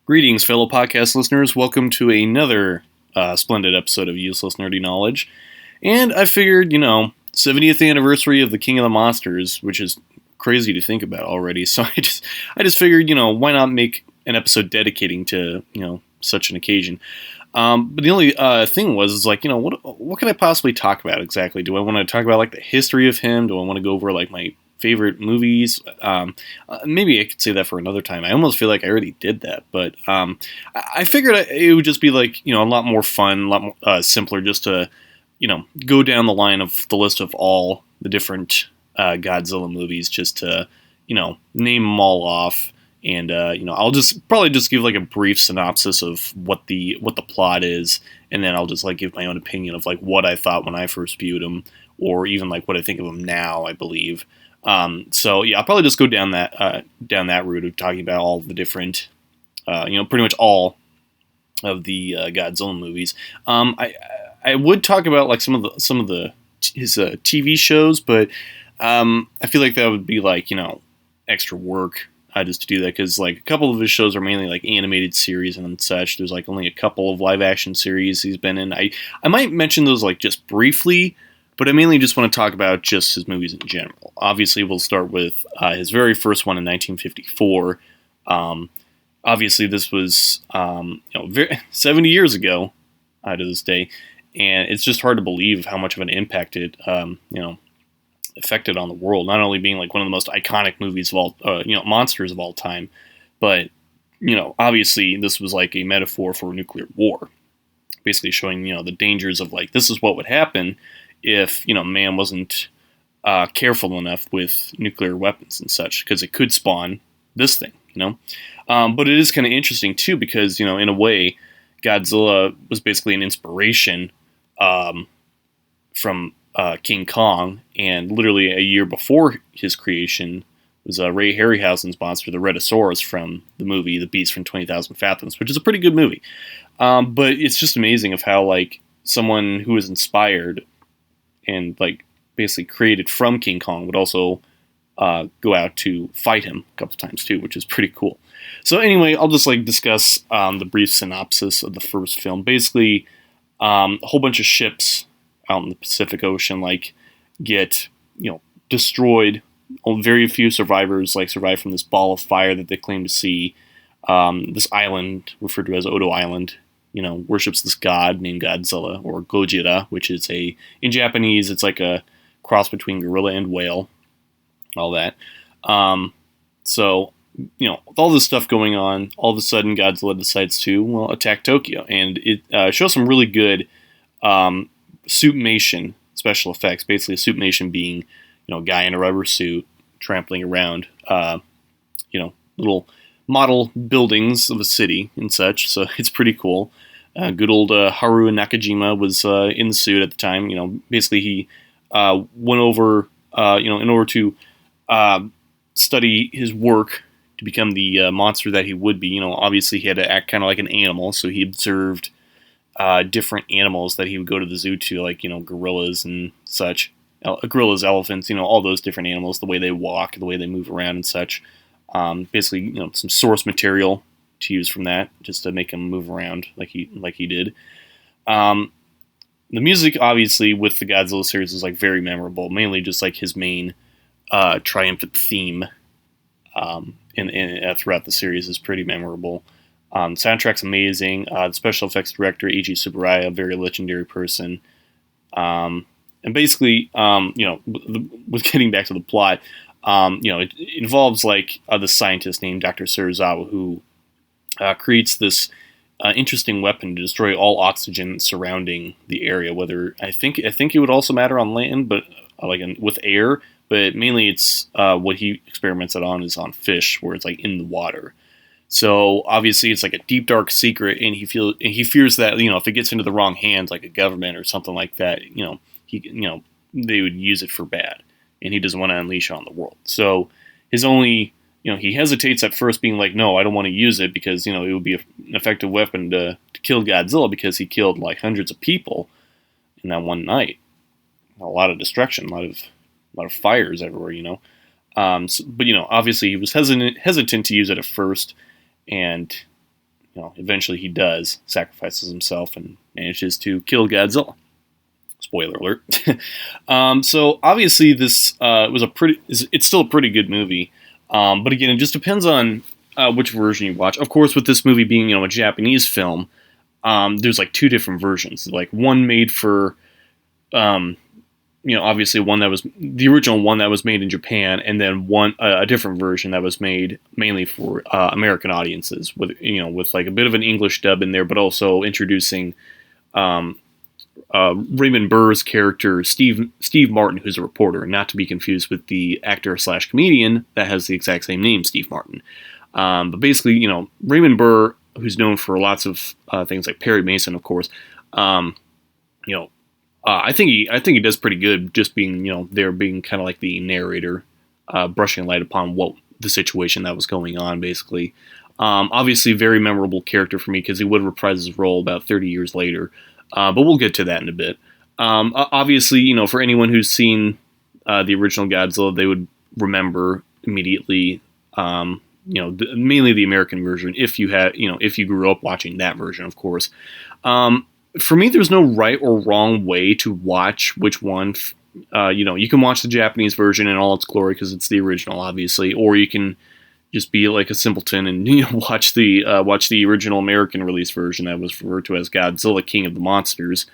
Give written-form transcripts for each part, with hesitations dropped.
Greetings, fellow podcast listeners. Welcome to another splendid episode of Useless Nerdy Knowledge. And I figured, 70th anniversary of the King of the Monsters, which is crazy to think about already. So I just figured, why not make an episode dedicating to, such an occasion. But the only thing was what can I possibly talk about exactly? Do I want to talk about the history of him? Do I want to go over my favorite movies? Maybe I could say that for another time. I almost feel like I already did that, but I figured it would just be a lot more fun, a lot more simpler, just to go down the line of the list of all the different Godzilla movies, just to name them all off. And I'll probably just give a brief synopsis of what the plot is, and then I'll just give my own opinion of what I thought when I first viewed them, or even what I think of them now, I believe. So I'll probably just go down that route of talking about all the different, pretty much all of the Godzilla movies. I would talk about some of his TV shows, but I feel like that would be extra work just to do that, because a couple of his shows are mainly animated series and such. There's only a couple of live action series he's been in. I might mention those just briefly. But I mainly just want to talk about just his movies in general. Obviously, we'll start with his very first one in 1954. Obviously, this was 70 years ago to this day, and it's just hard to believe how much of an impact it affected on the world. Not only being one of the most iconic movies of all, monsters of all time, but obviously this was a metaphor for nuclear war, basically showing the dangers of this is what would happen if man wasn't careful enough with nuclear weapons and such, because it could spawn this thing, But it is kind of interesting too, because in a way, Godzilla was basically an inspiration from King Kong, and literally a year before his creation was Ray Harryhausen's monster, the Rhedosaurus, from the movie The Beast from 20,000 Fathoms, which is a pretty good movie. But it's just amazing of how someone who was inspired and basically created from King Kong would also go out to fight him a couple times too, which is pretty cool. So anyway, I'll just discuss the brief synopsis of the first film. Basically, a whole bunch of ships out in the Pacific Ocean get destroyed. Very few survivors survive from this ball of fire that they claim to see. This island, referred to as Odo Island, worships this god named Godzilla, or Gojira, which is in Japanese, it's a cross between gorilla and whale, all that. So, with all this stuff going on, all of a sudden Godzilla decides to, attack Tokyo, and it shows some really good suitmation special effects. Basically, a suitmation being, a guy in a rubber suit trampling around, little model buildings of a city and such, so it's pretty cool. Good old Haruo Nakajima was in the suit at the time. Basically he went over, in order to study his work to become the monster that he would be. Obviously he had to act kind of like an animal, so he observed different animals that he would go to the zoo to, gorillas and such. Gorillas, elephants, all those different animals, the way they walk, the way they move around and such. Basically, some source material to use from that, just to make him move around like he did. The music, obviously, with the Godzilla series is very memorable. Mainly just his main triumphant theme throughout the series is pretty memorable. Soundtrack's amazing. The special effects director Eiji Tsuburaya, a very legendary person. And basically, with getting back to the plot, it involves the scientist named Dr. Serizawa, who creates this interesting weapon to destroy all oxygen surrounding the area. Whether I think it would also matter on land, but with air. But mainly, it's what he experiments it on is on fish, where it's in the water. So obviously, it's a deep dark secret, and he fears that if it gets into the wrong hands, like a government or something like that, they would use it for bad, and he doesn't want to unleash it on the world. So his only, he hesitates at first, being no, I don't want to use it, because it would be an effective weapon to kill Godzilla, because he killed hundreds of people in that one night. A lot of destruction, a lot of fires everywhere, but obviously he was hesitant to use it at first, and eventually he does, sacrifices himself and manages to kill Godzilla. Spoiler alert. So obviously this it's still a pretty good movie. But again, it just depends on which version you watch. Of course, with this movie being, a Japanese film, there's like two different versions. Like one made for, obviously one that was the original one that was made in Japan, and then a different version that was made mainly for American audiences with like a bit of an English dub in there, but also introducing Raymond Burr's character, Steve Martin, who's a reporter, not to be confused with the actor/comedian that has the exact same name, Steve Martin. But basically, Raymond Burr, who's known for lots of things like Perry Mason, of course. I think he does pretty good, just being there, being kind of like the narrator, brushing light upon what the situation that was going on, basically. Obviously, very memorable character for me because he would reprise his role about 30 years later. But we'll get to that in a bit. Obviously, for anyone who's seen the original Godzilla, they would remember immediately, mainly the American version. If you grew up watching that version, of course. For me, there's no right or wrong way to watch which one. You can watch the Japanese version in all its glory because it's the original, obviously, or you can just be like a simpleton and watch the original American release version that was referred to as Godzilla King of the Monsters.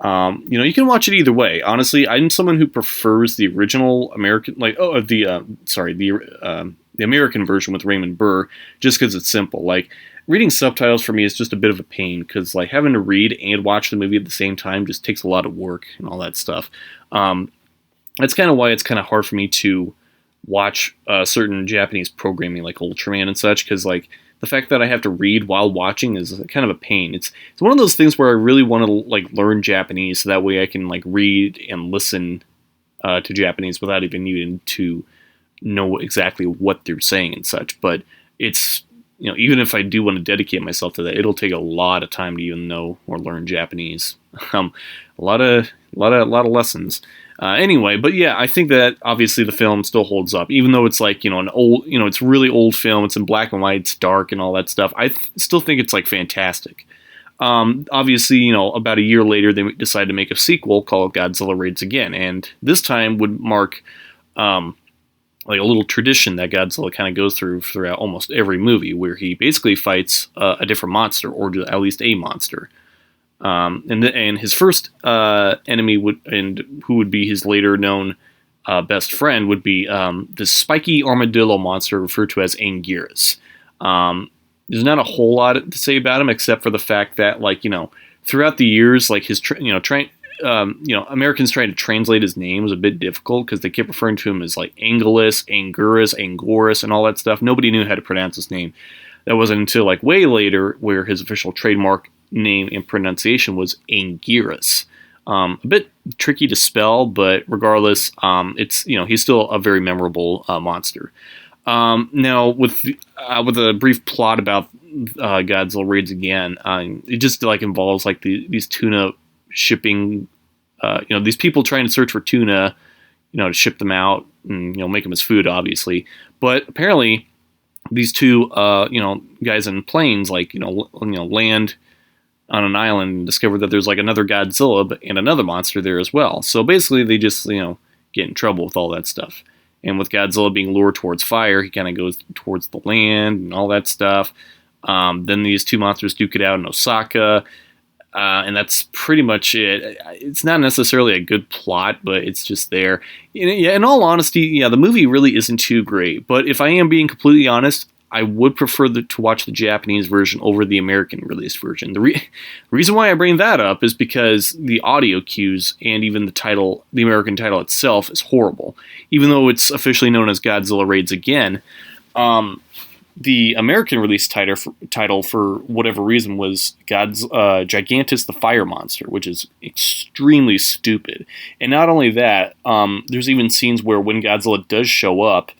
You can watch it either way. Honestly, I'm someone who prefers the original American, the American version with Raymond Burr, just because it's simple. Like reading subtitles for me is just a bit of a pain because like having to read and watch the movie at the same time just takes a lot of work and all that stuff. That's kind of why it's kind of hard for me to watch certain Japanese programming like Ultraman and such, because like the fact that I have to read while watching is kind of a pain. It's one of those things where I really want to like learn Japanese so that way I can like read and listen to Japanese without even needing to know exactly what they're saying and such. But it's even if I do want to dedicate myself to that, it'll take a lot of time to even know or learn Japanese. A lot of lessons. Anyway, but yeah, I think that obviously the film still holds up, even though it's like, an old, it's really old film. It's in black and white, it's dark and all that stuff. I still think it's like fantastic. Obviously, about a year later, they decided to make a sequel called Godzilla Raids Again. And this time would mark, like a little tradition that Godzilla kind of goes throughout almost every movie, where he basically fights a different monster, or at least a monster. And his first enemy who would be his later known best friend would be this spiky armadillo monster referred to as Anguirus. There's not a whole lot to say about him except for the fact that throughout the years, like his Americans trying to translate his name was a bit difficult because they kept referring to him as like Anguirus, and all that stuff. Nobody knew how to pronounce his name. That wasn't until like way later where his official trademark name and pronunciation was Anguirus. A bit tricky to spell, but regardless, it's he's still a very memorable monster. Now with a brief plot about Godzilla Raids Again, it just like involves like these tuna shipping, these people trying to search for tuna, to ship them out and make them as food, obviously. But apparently, these two guys in planes land on an island and discover that there's like another Godzilla and another monster there as well. So basically they just, get in trouble with all that stuff. And with Godzilla being lured towards fire, he kind of goes towards the land and all that stuff. Then these two monsters duke it out in Osaka. And that's pretty much it. It's not necessarily a good plot, but it's just there. In all honesty, the movie really isn't too great. But if I am being completely honest, I would prefer to watch the Japanese version over the American released version. The reason why I bring that up is because the audio cues and even the American title itself is horrible. Even though it's officially known as Godzilla Raids Again, the American release title for whatever reason was Gigantus the Fire Monster, which is extremely stupid. And not only that, there's even scenes where when Godzilla does show up,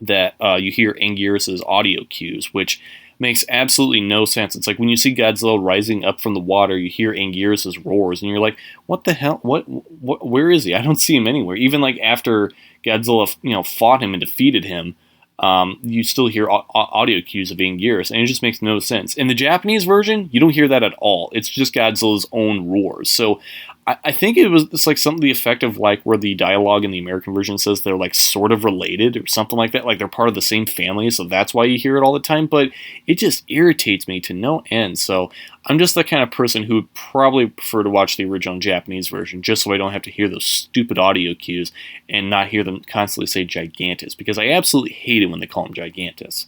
that you hear Anguirus' audio cues, which makes absolutely no sense. It's like when you see Godzilla rising up from the water, you hear Anguirus' roars, and you're like, what the hell? What? Where is he? I don't see him anywhere. Even like after Godzilla, fought him and defeated him, you still hear audio cues of Anguirus, and it just makes no sense. In the Japanese version, you don't hear that at all. It's just Godzilla's own roars. So I think it's like something to the effect of like where the dialogue in the American version says they're like sort of related or something like that. Like they're part of the same family, so that's why you hear it all the time. But it just irritates me to no end. So I'm just the kind of person who would probably prefer to watch the original Japanese version just so I don't have to hear those stupid audio cues and not hear them constantly say Gigantus, because I absolutely hate it when they call him Gigantus.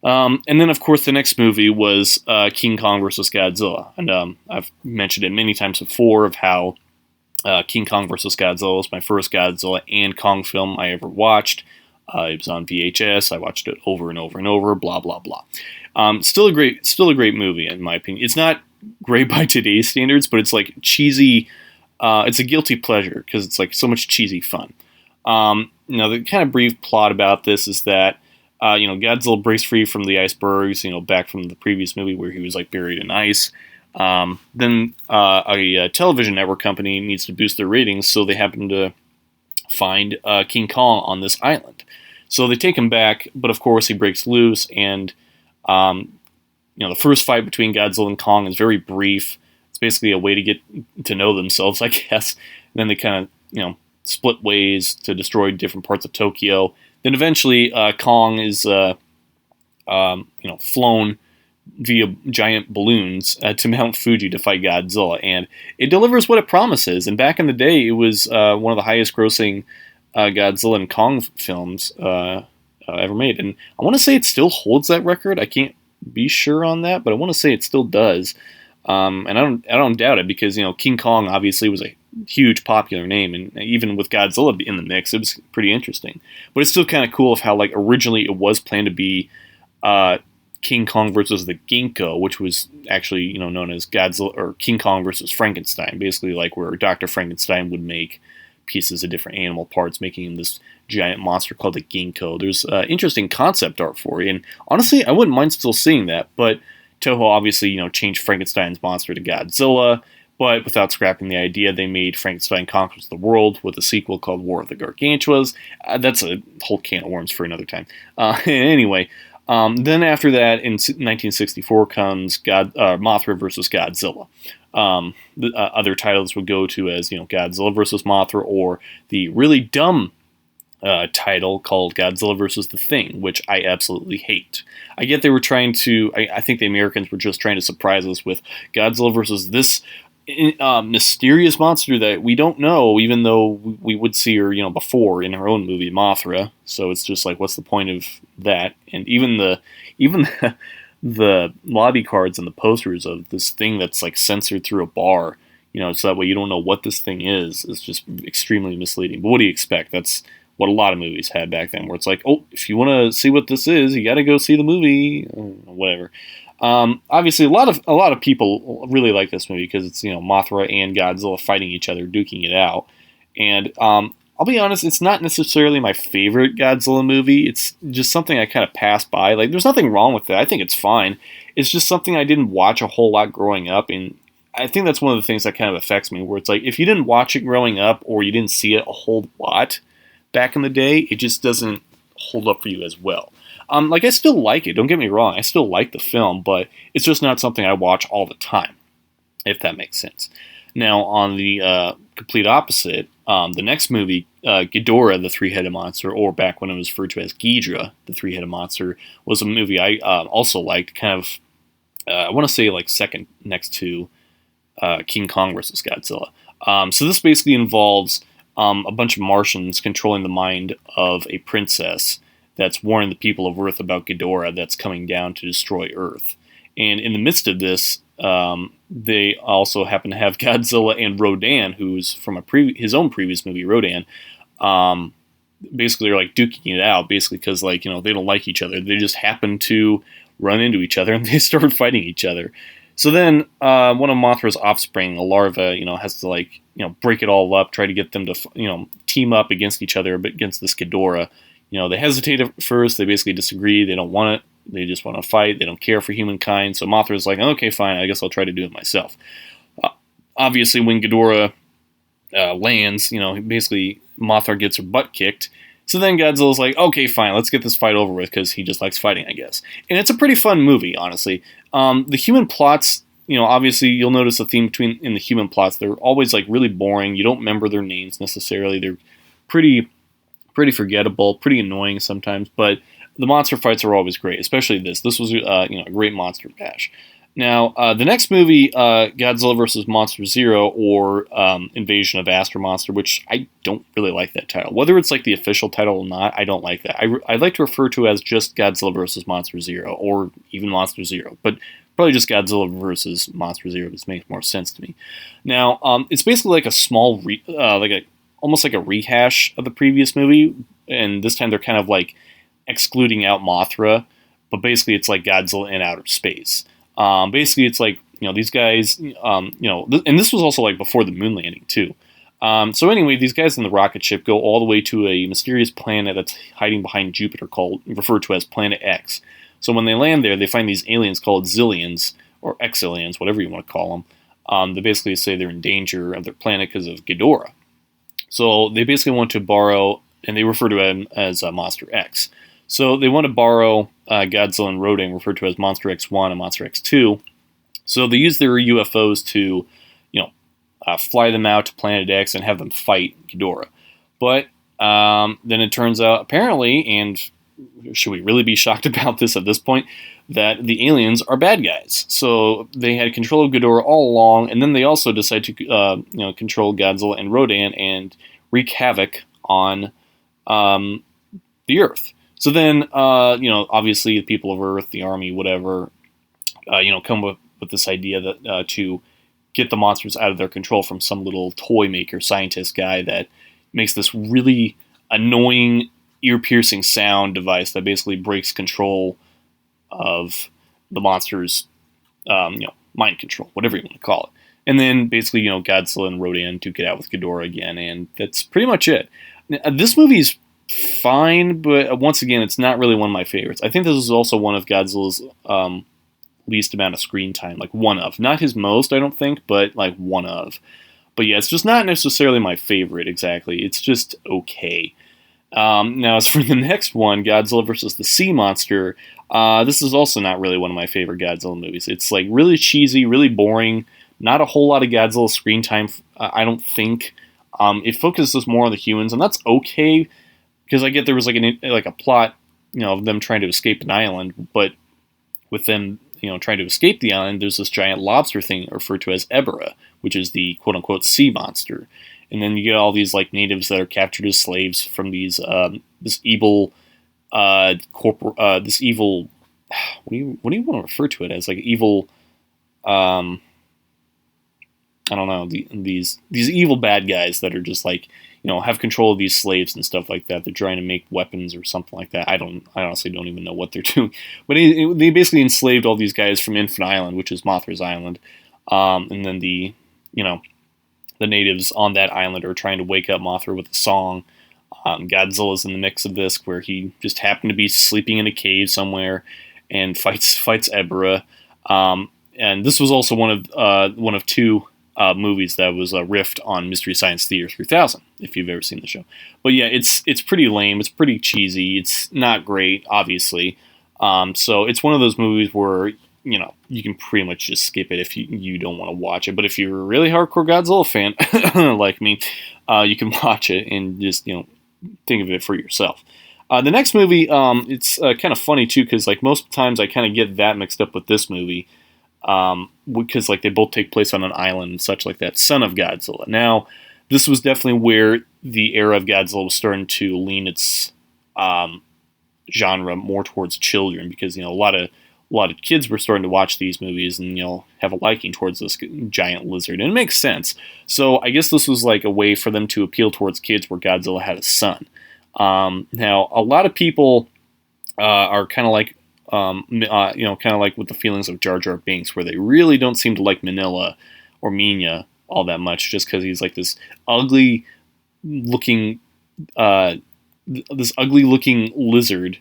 And then, of course, the next movie was King Kong vs. Godzilla. And I've mentioned it many times before of how King Kong vs. Godzilla was my first Godzilla and Kong film I ever watched. It was on VHS. I watched it over and over and over, blah, blah, blah. Still a great movie, in my opinion. It's not great by today's standards, but it's like cheesy. It's a guilty pleasure because it's like so much cheesy fun. The kind of brief plot about this is that Godzilla breaks free from the icebergs, back from the previous movie where he was like buried in ice. Then a television network company needs to boost their ratings, so they happen to find King Kong on this island. So they take him back, but of course he breaks loose, and the first fight between Godzilla and Kong is very brief. It's basically a way to get to know themselves, I guess. And then they kind of, split ways to destroy different parts of Tokyo. Then eventually, Kong is, flown via giant balloons to Mount Fuji to fight Godzilla, and it delivers what it promises. And back in the day, it was one of the highest-grossing Godzilla and Kong films ever made. And I want to say it still holds that record. I can't be sure on that, but I want to say it still does. And I don't doubt it because King Kong obviously was a huge popular name, and even with Godzilla in the mix, it was pretty interesting. But it's still kind of cool of how like originally it was planned to be King Kong versus the Ginkgo, which was actually known as Godzilla or King Kong versus Frankenstein, basically like where Dr. Frankenstein would make pieces of different animal parts, making him this giant monster called the Ginkgo. There's interesting concept art for it, and honestly, I wouldn't mind still seeing that. But Toho obviously changed Frankenstein's monster to Godzilla. But without scrapping the idea, they made Frankenstein Conquers the World with a sequel called War of the Gargantuas. That's a whole can of worms for another time. Anyway, then after that, in 1964 comes Mothra versus Godzilla. The other titles would go to as Godzilla versus Mothra, or the really dumb title called Godzilla versus the Thing, which I absolutely hate. I get they were trying to. I think the Americans were just trying to surprise us with Godzilla versus this mysterious monster that we don't know, even though we would see her, before in her own movie Mothra. So it's just like, what's the point of that? And even the lobby cards and the posters of this thing that's like censored through a bar, so that way you don't know what this thing is just extremely misleading. But what do you expect? That's what a lot of movies had back then, where it's like, oh, if you want to see what this is, you got to go see the movie, whatever. Obviously, a lot of people really like this movie because it's Mothra and Godzilla fighting each other, duking it out. And I'll be honest, it's not necessarily my favorite Godzilla movie. It's just something I kind of passed by. Like, there's nothing wrong with it. I think it's fine. It's just something I didn't watch a whole lot growing up, and I think that's one of the things that kind of affects me. Where it's like, if you didn't watch it growing up or you didn't see it a whole lot back in the day, it just doesn't hold up for you as well. I still like it, don't get me wrong, I still like the film, but it's just not something I watch all the time, if that makes sense. Now, on the complete opposite, the next movie, Ghidorah, the Three-Headed Monster, or back when it was referred to as Ghidra, the Three-Headed Monster, was a movie I also liked, kind of, I want to say like second next to King Kong vs. Godzilla. So this basically involves a bunch of Martians controlling the mind of a princess that's warning the people of Earth about Ghidorah that's coming down to destroy Earth. And in the midst of this, they also happen to have Godzilla and Rodan, who's from his own previous movie, Rodan. Basically, they're like duking it out, basically because they don't like each other. They just happen to run into each other and they start fighting each other. So then one of Mothra's offspring, a larva, has to break it all up, try to get them to team up against each other, but against this Ghidorah. They hesitate at first. They basically disagree. They don't want it. They just want to fight. They don't care for humankind. So Mothra's like, okay, fine. I guess I'll try to do it myself. Obviously, when Ghidorah lands, basically Mothra gets her butt kicked, So then Godzilla's like, okay, fine, let's get this fight over with, because he just likes fighting, I guess. And it's a pretty fun movie, honestly. The human plots, obviously you'll notice a theme in the human plots. They're always like really boring. You don't remember their names necessarily. They're pretty forgettable, pretty annoying sometimes. But the monster fights are always great, especially this. This was a great monster bash. Now, the next movie, Godzilla vs. Monster Zero, or Invasion of Astro Monster, which I don't really like that title. Whether it's like the official title or not, I don't like that. I'd like to refer to it as just Godzilla vs. Monster Zero, or even Monster Zero, but probably just Godzilla vs. Monster Zero. This makes more sense to me. Now, it's basically like a small, almost like a rehash of the previous movie, and this time they're kind of like excluding out Mothra, but basically it's like Godzilla in outer space. Basically, it's like, these guys, and this was also like before the moon landing too. So anyway, these guys in the rocket ship go all the way to a mysterious planet that's hiding behind Jupiter, referred to as Planet X. So when they land there, they find these aliens called Zillions, or X-aliens, whatever you want to call them. They basically say they're in danger of their planet because of Ghidorah. So they basically want to borrow, and they refer to him as Monster X. So they want to borrow Godzilla and Rodan, referred to as Monster X1 and Monster X2. So they use their UFOs to, fly them out to Planet X and have them fight Ghidorah. But then it turns out, apparently, and should we really be shocked about this at this point, that the aliens are bad guys. So they had control of Ghidorah all along, and then they also decide to, control Godzilla and Rodan and wreak havoc on the Earth. So then, obviously the people of Earth, the army, whatever, come with this idea that to get the monsters out of their control from some little toy maker, scientist guy that makes this really annoying, ear-piercing sound device that basically breaks control of the monsters, mind control, whatever you want to call it. And then basically, Godzilla and Rodan to get out with Ghidorah again, and that's pretty much it. Now, this movie's fine, but once again, it's not really one of my favorites. I think this is also one of Godzilla's least amount of screen time, like one of. Not his most, I don't think, but like one of. But yeah, it's just not necessarily my favorite exactly. It's just okay. Now, as for the next one, Godzilla vs. the Sea Monster, this is also not really one of my favorite Godzilla movies. It's like really cheesy, really boring, not a whole lot of Godzilla screen time, I don't think. It focuses more on the humans, and that's okay, because I get there was like a plot, of them trying to escape an island, but with them, trying to escape the island, there's this giant lobster thing referred to as Ebera, which is the quote-unquote sea monster. And then you get all these like natives that are captured as slaves from these this evil this evil what do you want to refer to it as, like evil I don't know, these evil bad guys that are just like, have control of these slaves and stuff like that. They're trying to make weapons or something like that. I honestly don't even know what they're doing. But they basically enslaved all these guys from Infinite Island, which is Mothra's island. And then the natives on that island are trying to wake up Mothra with a song. Godzilla's in the mix of this, where he just happened to be sleeping in a cave somewhere and fights Ebera. And this was also one of two movies that was riffed on Mystery Science Theater 3000, if you've ever seen the show. But yeah, it's pretty lame. It's pretty cheesy. It's not great, obviously. So it's one of those movies where, you can pretty much just skip it if you don't want to watch it. But if you're a really hardcore Godzilla fan, like me, you can watch it and just, think of it for yourself. The next movie, it's kind of funny too, because like most times I kind of get that mixed up with this movie. Because like they both take place on an island and such like that. Son of Godzilla. Now, this was definitely where the era of Godzilla was starting to lean its genre more towards children, because a lot of kids were starting to watch these movies and have a liking towards this giant lizard, and it makes sense. So I guess this was like a way for them to appeal towards kids, where Godzilla had a son. Now, a lot of people are kind of like. Kind of like with the feelings of Jar Jar Binks, where they really don't seem to like Manila or Minya all that much, just because he's like this ugly looking lizard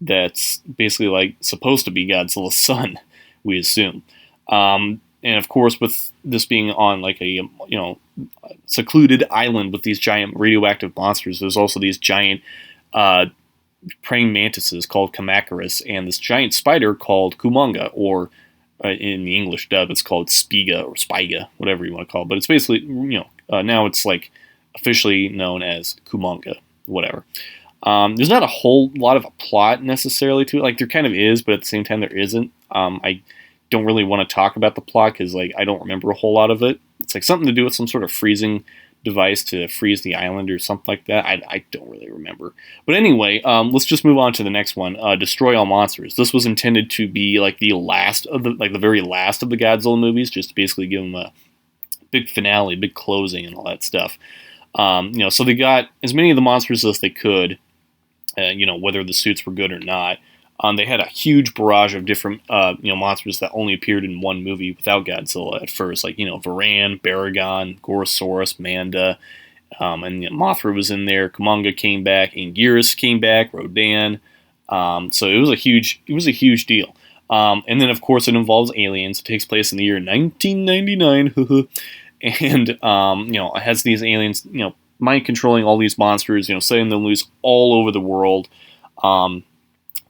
that's basically like supposed to be Godzilla's son, we assume. And of course, with this being on like a secluded island with these giant radioactive monsters, there's also these giant praying mantises called Kamacuras, and this giant spider called Kumonga, or in the English dub, it's called Spiga or Spiga, whatever you want to call it. But it's basically, now it's like officially known as Kumonga, whatever. There's not a whole lot of a plot necessarily to it. Like, there kind of is, but at the same time there isn't. I don't really want to talk about the plot because, like, I don't remember a whole lot of it. It's like something to do with some sort of freezing device to freeze the island or something like that. I don't really remember. But anyway, let's just move on to the next one. Destroy All Monsters. This was intended to be like the very last of the Godzilla movies, just to basically give them a big finale, big closing, and all that stuff. So they got as many of the monsters as they could. Whether the suits were good or not. They had a huge barrage of different, monsters that only appeared in one movie without Godzilla at first, like, Varan, Baragon, Gorosaurus, Manda, and Mothra was in there. Kumonga came back, Anguirus came back, Rodan. So it was a huge deal. And then, of course, it involves aliens. It takes place in the year 1999, and it has these aliens, mind controlling all these monsters, setting them loose all over the world.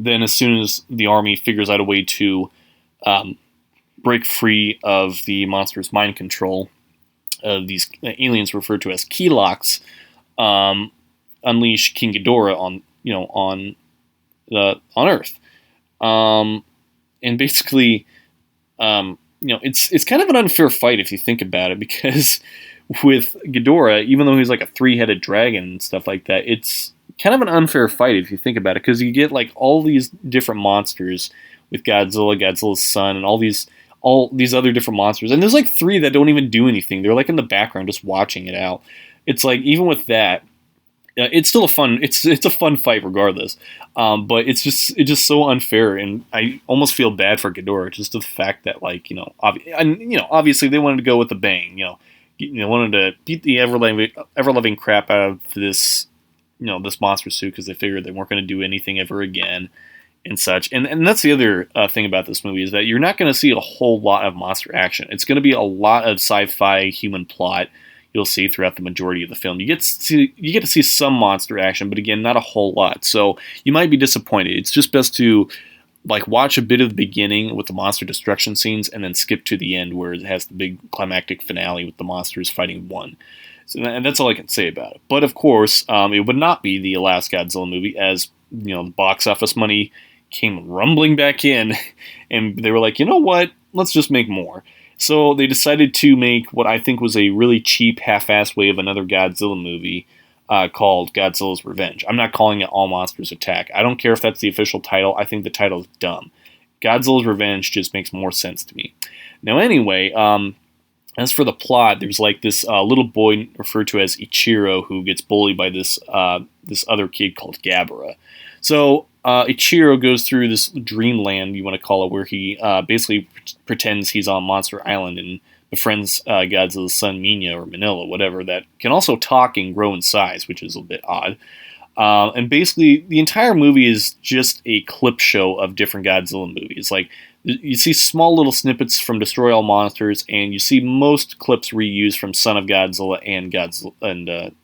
Then as soon as the army figures out a way to break free of the monster's mind control, these aliens referred to as Keylocks unleash King Ghidorah on Earth. And basically, it's kind of an unfair fight if you think about it, because with Ghidorah, even though he's like a three-headed dragon and stuff like that, it's kind of an unfair fight if you think about it, because you get like all these different monsters with Godzilla, Godzilla's son, and all these other different monsters, and there's like three that don't even do anything. They're like in the background just watching it out. It's like, even with that, it's still a fun fight regardless. But it's just so unfair, and I almost feel bad for Ghidorah, just the fact that, like, obviously they wanted to go with a bang. Wanted to beat the ever-loving crap out of this, this monster suit, because they figured they weren't going to do anything ever again and such. And that's the other thing about this movie, is that you're not going to see a whole lot of monster action. It's going to be a lot of sci-fi human plot you'll see throughout the majority of the film. You get to see some monster action, but again, not a whole lot. So you might be disappointed. It's just best to like watch a bit of the beginning with the monster destruction scenes, and then skip to the end where it has the big climactic finale with the monsters fighting one. So, and that's all I can say about it. But of course, it would not be the last Godzilla movie, as the box office money came rumbling back in, and they were like, you know what? Let's just make more. So they decided to make what I think was a really cheap, half-assed way of another Godzilla movie called Godzilla's Revenge. I'm not calling it All Monsters Attack. I don't care if that's the official title. I think the title is dumb. Godzilla's Revenge just makes more sense to me. Now, anyway, as for the plot, there's like this little boy referred to as Ichiro, who gets bullied by this other kid called Gabara. So Ichiro goes through this dreamland, you want to call it, where he basically pretends he's on Monster Island and befriends Godzilla's son Minya, or Manila, whatever, that can also talk and grow in size, which is a bit odd. And basically, the entire movie is just a clip show of different Godzilla movies. Like, you see small little snippets from Destroy All Monsters, and you see most clips reused from Son of Godzilla and Godzilla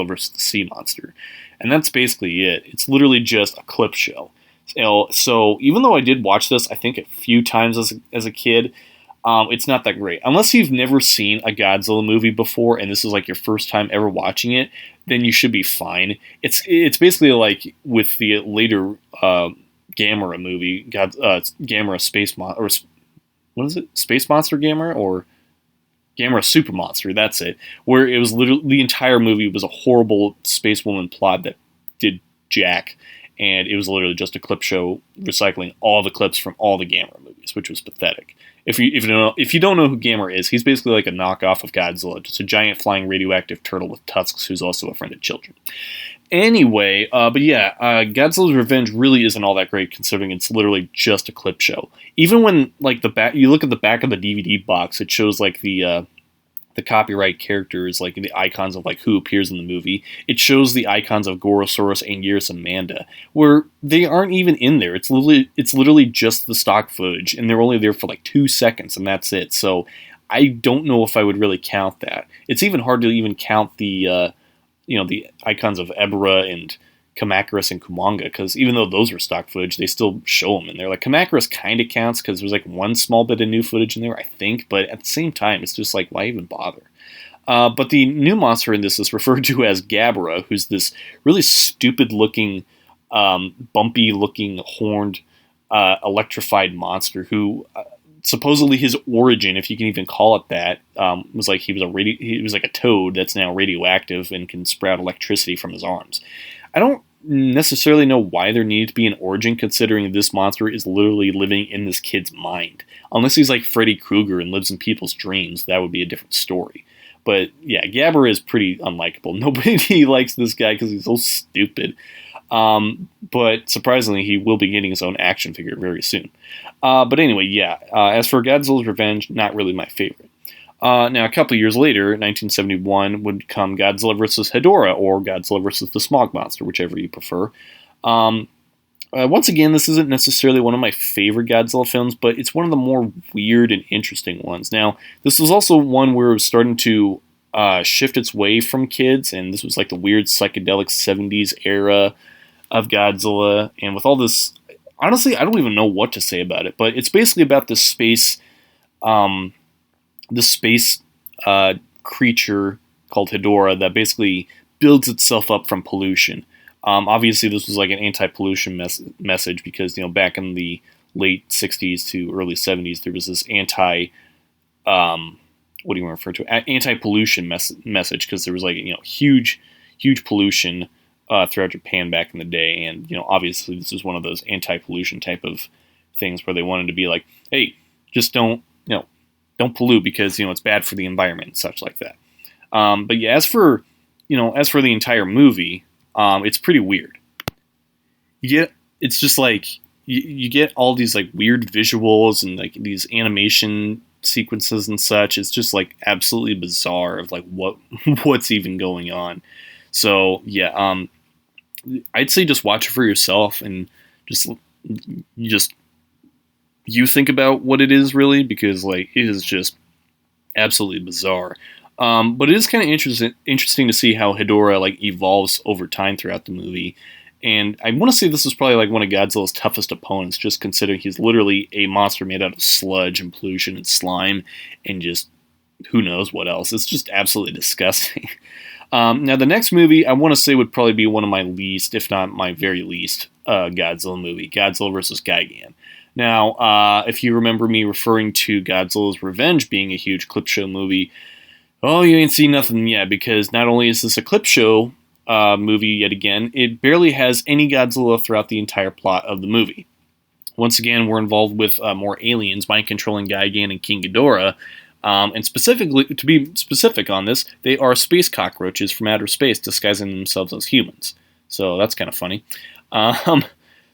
vs. the Sea Monster. And that's basically it. It's literally just a clip show. So even though I did watch this, I think, a few times as a kid, it's not that great. Unless you've never seen a Godzilla movie before, and this is like your first time ever watching it, then you should be fine. It's basically like with the later Gamera movie, Gamera Space Monster, or what is it? Space Monster Gamera, or Gamera Super Monster, that's it. Where it was literally, the entire movie was a horrible space woman plot that did jack, and it was literally just a clip show recycling all the clips from all the Gamera movies, which was pathetic. If you don't know who Gamera is, he's basically like a knockoff of Godzilla, just a giant flying radioactive turtle with tusks who's also a friend of children. Anyway, but yeah, Godzilla's Revenge really isn't all that great, considering it's literally just a clip show. Even when like you look at the back of the DVD box, it shows like the copyright characters, like the icons of like who appears in the movie. It shows the icons of Gorosaurus, Anguirus, and Manda, where they aren't even in there. It's literally just the stock footage, and they're only there for like 2 seconds, and that's it. So I don't know if I would really count that. It's even hard to even count the icons of Ebra and Kamacuras and Kumanga, because even though those were stock footage, they still show them in there. Like, Kamacuras kind of counts because there's like one small bit of new footage in there, I think, but at the same time, it's just like, why even bother? But the new monster in this is referred to as Gabara, who's this really stupid-looking, bumpy-looking, horned, electrified monster who supposedly his origin, if you can even call it that, was like he was like a toad that's now radioactive and can sprout electricity from his arms. I don't necessarily know why there needed to be an origin, considering this monster is literally living in this kid's mind. Unless he's like Freddy Krueger and lives in people's dreams, that would be a different story. But yeah, Gabber is pretty unlikable. Nobody likes this guy because he's so stupid. But surprisingly, he will be getting his own action figure very soon. But anyway, yeah. As for Godzilla's Revenge, not really my favorite. Now, a couple years later, 1971, would come Godzilla vs. Hedorah, or Godzilla vs. the Smog Monster, whichever you prefer. Once again, this isn't necessarily one of my favorite Godzilla films, but it's one of the more weird and interesting ones. Now, this was also one where it was starting to shift its way from kids, and this was like the weird psychedelic 70s era of Godzilla, and with all this, honestly, I don't even know what to say about it, but it's basically about this space creature called Hedorah that basically builds itself up from pollution. Obviously, this was like an anti-pollution message because, you know, back in the late 60s to early 70s, there was this anti-pollution message because there was like, you know, huge pollution throughout Japan back in the day, and, you know, obviously this is one of those anti-pollution type of things where they wanted to be like, hey, just don't pollute because, you know, it's bad for the environment and such like that. But yeah, as for the entire movie, it's pretty weird. It's just like you get all these like weird visuals and like these animation sequences and such. It's just like absolutely bizarre of like what's even going on. So yeah, I'd say just watch it for yourself and you think about what it is really, because like it is just absolutely bizarre. But it is kind of interesting to see how Hedorah like evolves over time throughout the movie. And I want to say this is probably like one of Godzilla's toughest opponents, just considering he's literally a monster made out of sludge and pollution and slime and just who knows what else. It's just absolutely disgusting. Now, the next movie I want to say would probably be one of my least, if not my very least, Godzilla movie, Godzilla vs. Gigan. Now, if you remember me referring to Godzilla's Revenge being a huge clip show movie, oh, you ain't seen nothing yet, because not only is this a clip show movie yet again, it barely has any Godzilla throughout the entire plot of the movie. Once again, we're involved with more aliens, mind-controlling Gigan and King Ghidorah, and specifically, to be specific on this, they are space cockroaches from outer space disguising themselves as humans. So that's kind of funny.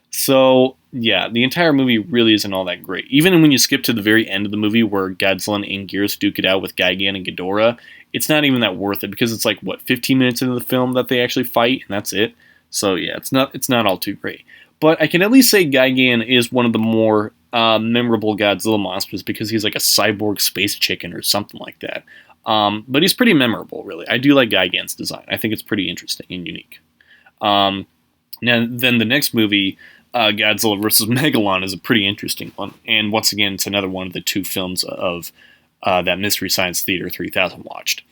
So, yeah, the entire movie really isn't all that great. Even when you skip to the very end of the movie where Godzilla and Anguirus duke it out with Gigan and Ghidorah, it's not even that worth it because it's like, 15 minutes into the film that they actually fight, and that's it. So, yeah, it's not all too great. But I can at least say Gigan is one of the more memorable Godzilla monsters because he's like a cyborg space chicken or something like that. But he's pretty memorable, really. I do like Gigan's design. I think it's pretty interesting and unique. Now, then the next movie, Godzilla vs. Megalon, is a pretty interesting one. And once again, it's another one of the two films of that Mystery Science Theater 3000 watched.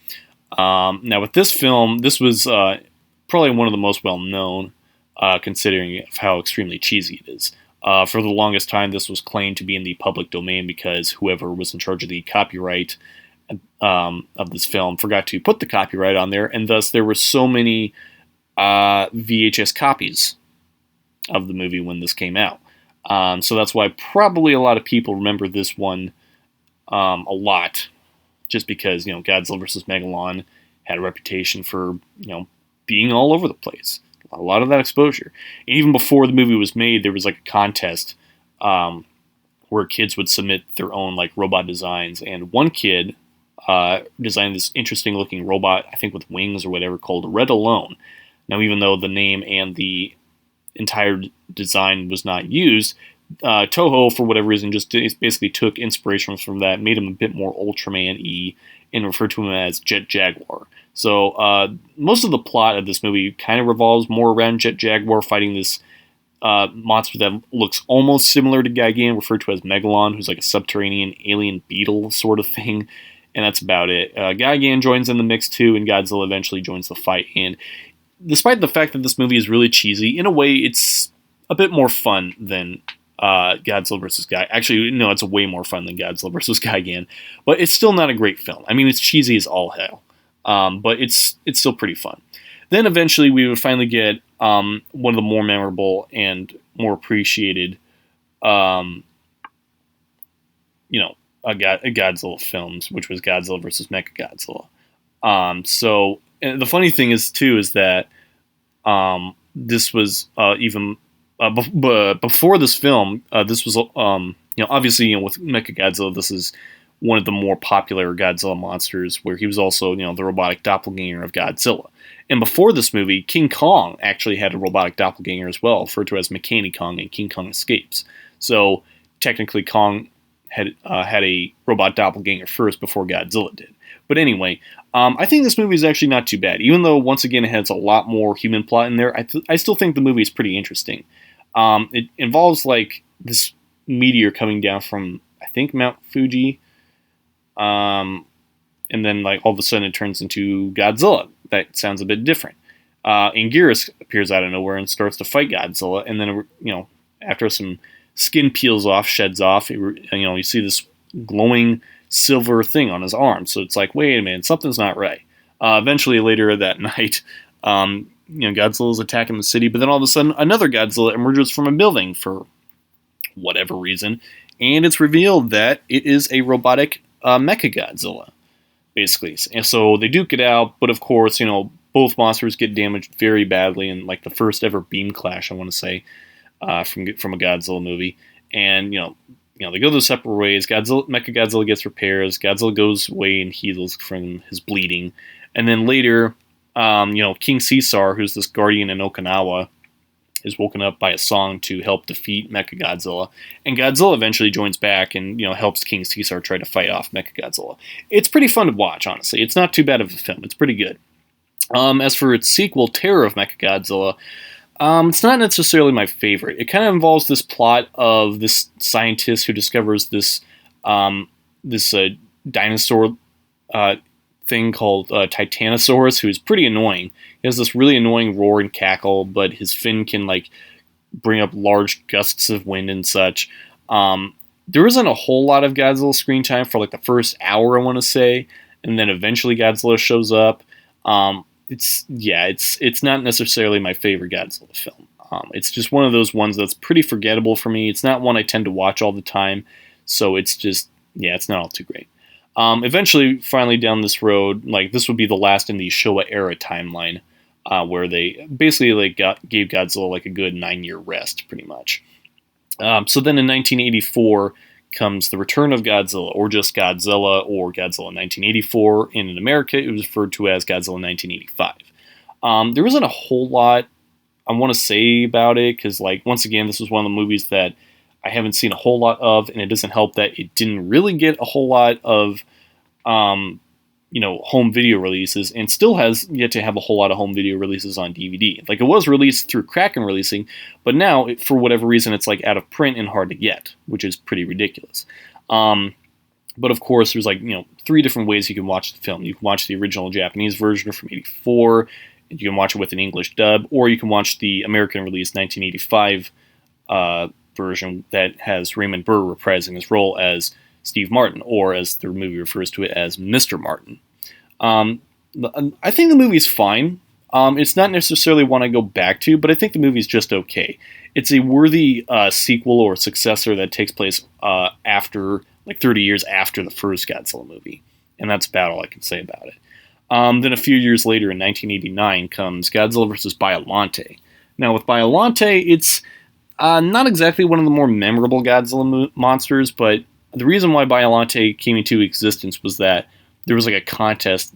Now, with this film, this was probably one of the most well-known, considering how extremely cheesy it is. For the longest time, this was claimed to be in the public domain because whoever was in charge of the copyright of this film forgot to put the copyright on there, and thus there were so many VHS copies of the movie when this came out. So that's why probably a lot of people remember this one a lot, just because, Godzilla vs. Megalon had a reputation for, being all over the place. A lot of that exposure. And even before the movie was made, there was like a contest where kids would submit their own like robot designs, and one kid designed this interesting looking robot, I think with wings or whatever, called Red Alone. Now, even though the name and the entire design was not used, Toho, for whatever reason, just basically took inspiration from that, made him a bit more Ultraman-y, and referred to him as Jet Jaguar. So most of the plot of this movie kind of revolves more around Jet Jaguar fighting this monster that looks almost similar to Gigan, referred to as Megalon, who's like a subterranean alien beetle sort of thing. And that's about it. Gigan joins in the mix too, and Godzilla eventually joins the fight. And despite the fact that this movie is really cheesy, in a way it's a bit more fun than Godzilla vs. Gigan. Actually, no, it's way more fun than Godzilla vs. Gigan. But it's still not a great film. I mean, it's cheesy as all hell. But it's still pretty fun. Then eventually we would finally get one of the more memorable and more appreciated, Godzilla films, which was Godzilla vs. Mechagodzilla. So the funny thing is that this was even before this film. This was obviously with Mechagodzilla, this is one of the more popular Godzilla monsters, where he was also the robotic doppelganger of Godzilla. And before this movie, King Kong actually had a robotic doppelganger as well, referred to as Mechani Kong in King Kong Escapes. So technically, Kong had a robot doppelganger first before Godzilla did. But anyway, I think this movie is actually not too bad. Even though, once again, it has a lot more human plot in there, I still think the movie is pretty interesting. It involves like this meteor coming down from, I think, Mount Fuji. And then like all of a sudden it turns into Godzilla. That sounds a bit different. Anguirus appears out of nowhere and starts to fight Godzilla, and then after some skin peels off, sheds off, you see this glowing silver thing on his arm. So it's like, wait a minute, something's not right. Eventually, later that night, Godzilla's attacking the city, but then all of a sudden another Godzilla emerges from a building for whatever reason, and it's revealed that it is a robotic Mechagodzilla, basically. And so they duke it out, but of course, both monsters get damaged very badly in like the first ever beam clash, I want to say, from a Godzilla movie. And they go their separate ways. Mechagodzilla gets repairs. Godzilla goes away and heals from his bleeding. And then later, King Caesar, who's this guardian in Okinawa, is woken up by a song to help defeat Mechagodzilla, and Godzilla eventually joins back and helps King Caesar try to fight off Mechagodzilla. It's pretty fun to watch, honestly. It's not too bad of a film. It's pretty good. As for its sequel, Terror of Mechagodzilla, it's not necessarily my favorite. It kind of involves this plot of this scientist who discovers this dinosaur thing called Titanosaurus, who is pretty annoying. He has this really annoying roar and cackle, but his fin can like bring up large gusts of wind and such. There isn't a whole lot of Godzilla screen time for like the first hour, I want to say, and then eventually Godzilla shows up. It's not necessarily my favorite Godzilla film. It's just one of those ones that's pretty forgettable for me. It's not one I tend to watch all the time, so it's just it's not all too great. Eventually, finally down this road, like this would be the last in the Showa era timeline, where they basically gave Godzilla like a good 9-year rest, pretty much. So then in 1984 comes the return of Godzilla, or just Godzilla, or Godzilla 1984. And in America, it was referred to as Godzilla 1985. There isn't a whole lot I want to say about it, because once again, this was one of the movies that I haven't seen a whole lot of, and it doesn't help that it didn't really get a whole lot of, home video releases, and still has yet to have a whole lot of home video releases on DVD. Like, it was released through Kraken Releasing, but now, for whatever reason, it's out of print and hard to get, which is pretty ridiculous. But of course, there's 3 different ways you can watch the film. You can watch the original Japanese version from '84, you can watch it with an English dub, or you can watch the American release 1985 version that has Raymond Burr reprising his role as Steve Martin, or as the movie refers to it as Mr. Martin. I think the movie's fine. It's not necessarily one I go back to, but I think the movie's just okay. It's a worthy sequel or successor that takes place after 30 years after the first Godzilla movie, and that's about all I can say about it. Then a few years later, in 1989, comes Godzilla vs. Biollante. Now, with Biollante, it's not exactly one of the more memorable Godzilla monsters, but the reason why Biollante came into existence was that there was a contest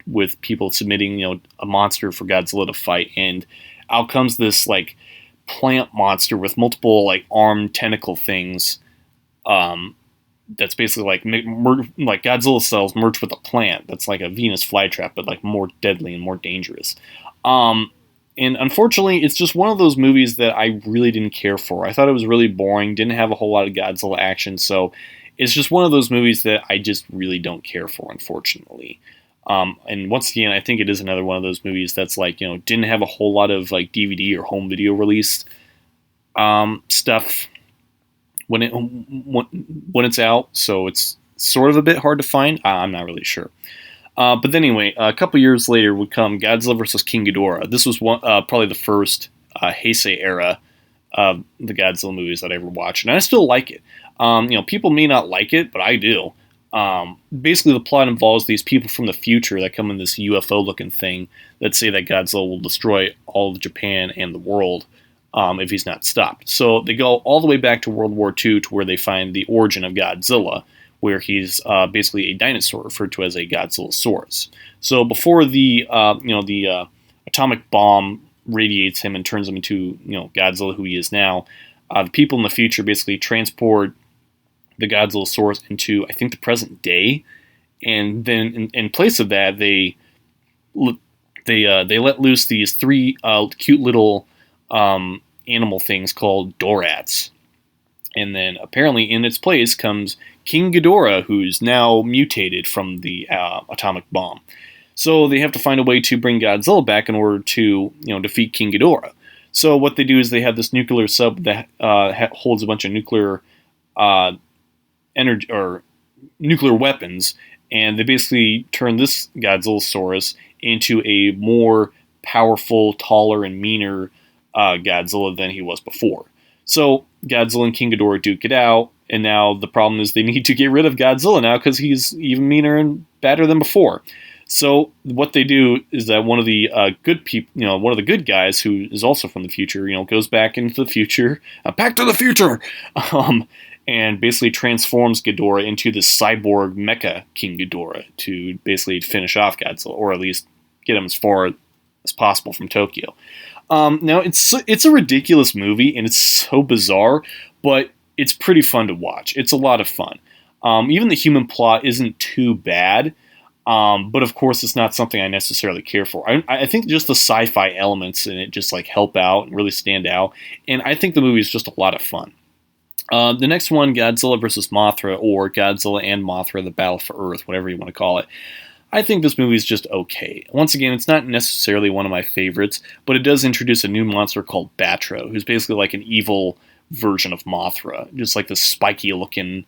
with people submitting, a monster for Godzilla to fight, and out comes this plant monster with multiple like armed tentacle things. That's basically like Godzilla cells merged with a plant. That's like a Venus flytrap, but like more deadly and more dangerous. And unfortunately, it's just one of those movies that I really didn't care for. I thought it was really boring, didn't have a whole lot of Godzilla action, so it's just one of those movies that I just really don't care for, unfortunately. And once again, I think it is another one of those movies that's like, didn't have a whole lot of like DVD or home video release stuff when it's out, so it's sort of a bit hard to find. I'm not really sure. But then anyway, a couple years later would come Godzilla vs. King Ghidorah. This was probably the first Heisei era of the Godzilla movies that I ever watched, and I still like it. People may not like it, but I do. Basically, the plot involves these people from the future that come in this UFO-looking thing that say that Godzilla will destroy all of Japan and the world if he's not stopped. So they go all the way back to World War II to where they find the origin of Godzilla, where he's basically a dinosaur referred to as a Godzillasaurus. So before the atomic bomb radiates him and turns him into Godzilla, who he is now, the people in the future basically transport the Godzillasaurus into, I think, the present day, and then in place of that, they let loose these three cute little animal things called Dorats. And then apparently in its place comes King Ghidorah, who's now mutated from the atomic bomb. So they have to find a way to bring Godzilla back in order to defeat King Ghidorah. So what they do is they have this nuclear sub that holds a bunch of nuclear energy or nuclear weapons, and they basically turn this Godzillasaurus into a more powerful, taller, and meaner Godzilla than he was before. So Godzilla and King Ghidorah duke it out, and now the problem is they need to get rid of Godzilla now because he's even meaner and badder than before. So what they do is that one of the good people, one of the good guys who is also from the future, goes back into the future, back to the future, and basically transforms Ghidorah into this cyborg mecha King Ghidorah to basically finish off Godzilla, or at least get him as far as possible from Tokyo. Now, it's a ridiculous movie, and it's so bizarre, but it's pretty fun to watch. It's a lot of fun. Even the human plot isn't too bad, but of course it's not something I necessarily care for. I think just the sci-fi elements in it just like help out and really stand out, and I think the movie is just a lot of fun. The next one, Godzilla vs. Mothra, or Godzilla and Mothra, The Battle for Earth, whatever you want to call it. I think this movie is just okay. Once again, it's not necessarily one of my favorites, but it does introduce a new monster called Batro, who's basically like an evil version of Mothra, just like this spiky-looking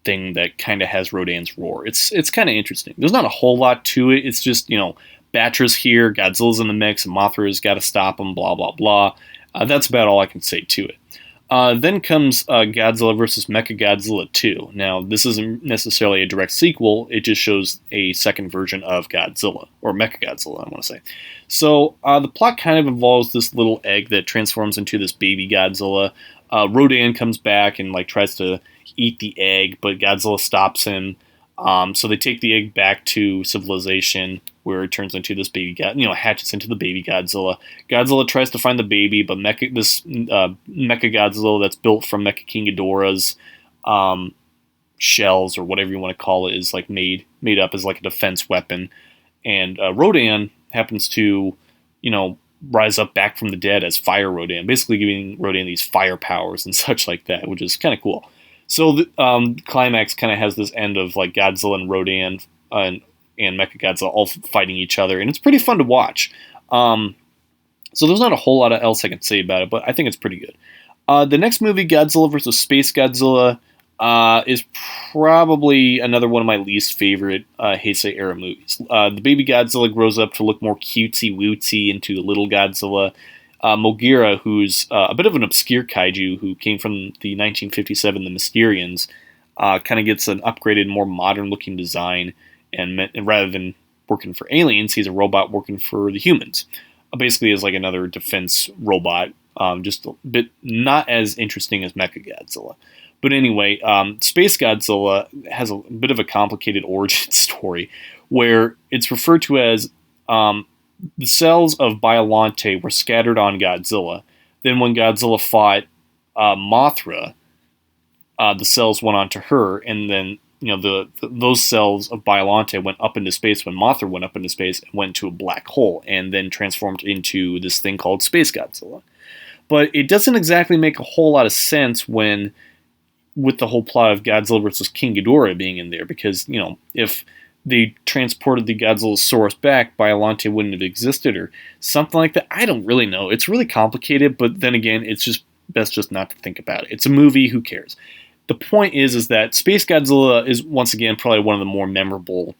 thing that kind of has Rodan's roar. It's kind of interesting. There's not a whole lot to it. It's just, Batra's here, Godzilla's in the mix, and Mothra's got to stop him, blah, blah, blah. That's about all I can say to it. Then comes Godzilla vs. Mechagodzilla 2. Now, this isn't necessarily a direct sequel. It just shows a second version of Godzilla, or Mechagodzilla, I want to say. So, the plot kind of involves this little egg that transforms into this baby Godzilla. Rodan comes back and tries to eat the egg, but Godzilla stops him. So they take the egg back to civilization, where it turns into this baby, hatches into the baby Godzilla. Godzilla tries to find the baby, but Mecha Godzilla that's built from Mecha King Ghidorah's shells, or whatever you want to call it, is made up as like a defense weapon. And Rodan happens to, rise up back from the dead as Fire Rodan, basically giving Rodan these fire powers and such like that, which is kind of cool. So the climax kind of has this end of like Godzilla and Rodan and Mechagodzilla all fighting each other, and it's pretty fun to watch. So there's not a whole lot else I can say about it, but I think it's pretty good. The next movie, Godzilla vs. Space Godzilla, is probably another one of my least favorite Heisei era movies. The baby Godzilla grows up to look more cutesy-wootsy into little Godzilla. Mogira, who's a bit of an obscure kaiju who came from the 1957 The Mysterians, kind of gets an upgraded, more modern-looking design, and rather than working for aliens, he's a robot working for the humans. Basically, is like another defense robot, just a bit not as interesting as Mechagodzilla. But anyway, Space Godzilla has a bit of a complicated origin story, where it's referred to as the cells of Biollante were scattered on Godzilla. Then when Godzilla fought Mothra, the cells went onto her, and then those cells of Biollante went up into space when Mothra went up into space and went to a black hole, and then transformed into this thing called Space Godzilla. But it doesn't exactly make a whole lot of sense with the whole plot of Godzilla versus King Ghidorah being in there, because if they transported the Godzillasaurus back, Biollante wouldn't have existed or something like that. I don't really know. It's really complicated, but then again, it's just best just not to think about it. It's a movie. Who cares? The point is that Space Godzilla is, once again, probably one of the more memorable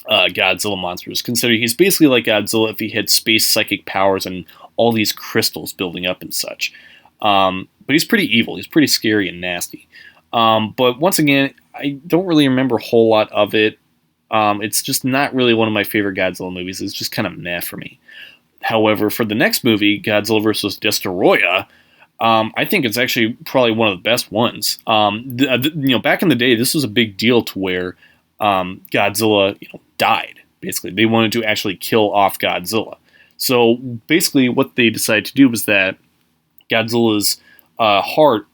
Godzilla monsters, considering he's basically like Godzilla if he had space psychic powers and all these crystals building up and such. But he's pretty evil. He's pretty scary and nasty. But once again, I don't really remember a whole lot of it. It's just not really one of my favorite Godzilla movies. It's just kind of meh for me. However, for the next movie, Godzilla vs. Destoroyah, I think it's actually probably one of the best ones. Back in the day, this was a big deal to where Godzilla died. Basically, they wanted to actually kill off Godzilla. So basically, what they decided to do was that Godzilla's heart